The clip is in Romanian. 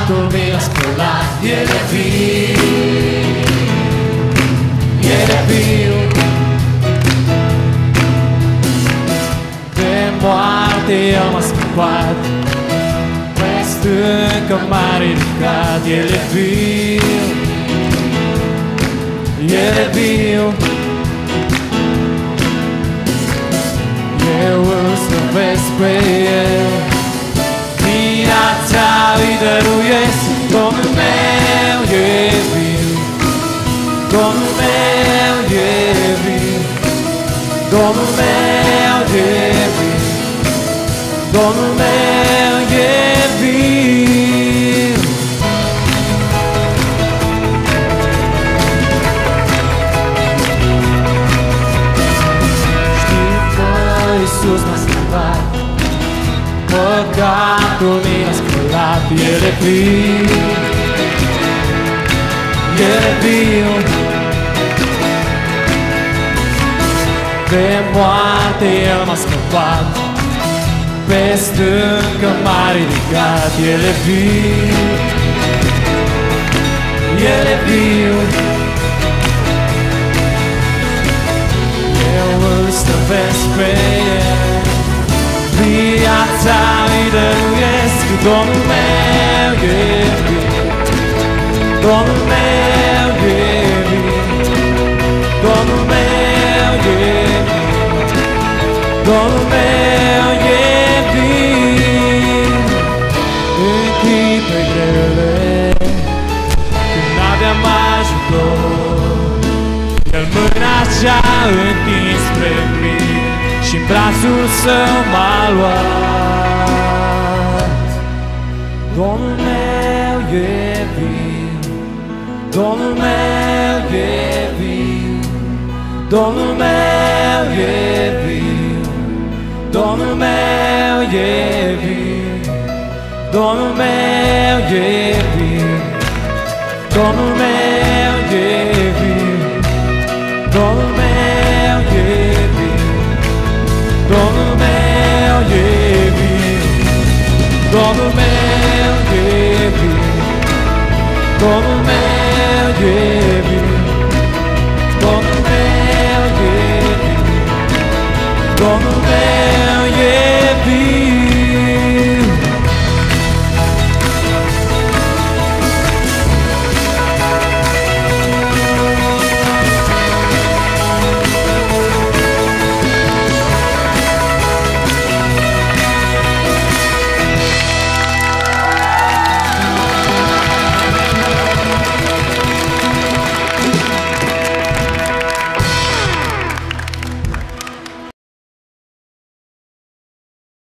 păcatul mi-l-a spălat. El e viu, El e viu. De moarte El m-a scăpat, pe stâncă m-a ridicat. El e viu, El e viu. Eu îl slăvesc pe El, viața îi dăruiesc. Domnul meu e viu, Domnul meu e viu, Domnul meu e viu, Domnul meu e viu. Știu că Iisus m-a schimbat, păcatul mi-a spălat. El e viu, El e viu. De moarte El m-a scăpat, pe stâncă m-a ridicat. El e viu, El e viu. Eu îl slăvesc pe El, viața îi dăruiesc. Domnul meu e viu, Domnul meu e viu, Domnul meu e viu, Domnul meu e viu. În clipe grele, când n-aveam ajutor, El mâna și-a întins spre mine și-n brațul Său m-a luat. Domnul meu e viu, Domnul meu e viu, Domnul meu e viu, Domnul meu e viu, Domnul meu e viu, Domnul meu e viu, Domnul meu e viu, Domnul meu e viu, Domnul meu e viu, Domnul